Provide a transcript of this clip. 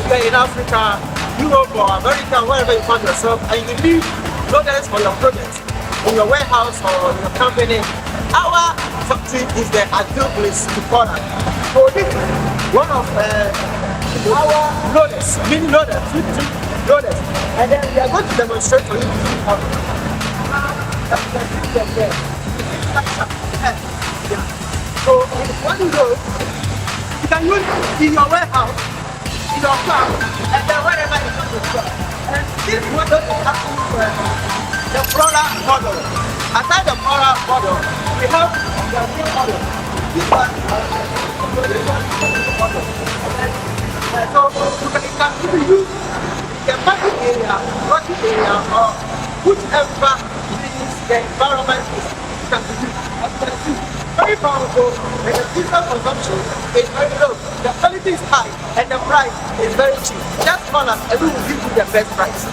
you're in Africa, Europe or America, wherever you find yourself, and you need loaders for your products in your warehouse or in your company, our factory is the ideal place to call that. So this is one of our loaders, mini loaders, loaders, and then we are going to demonstrate for you to see how. So when you go, you can use it in your warehouse, in your car, and then wherever you want to go. And this model is actually the Flora model. Aside the Flora model, we have the new model. This one is the model. So it can be used in the market area, working area, or whichever the environment is, can be used. As you can see, very powerful, and the diesel consumption is very low. The quality is high, and the price is very cheap. Just call us and we will give you the best price.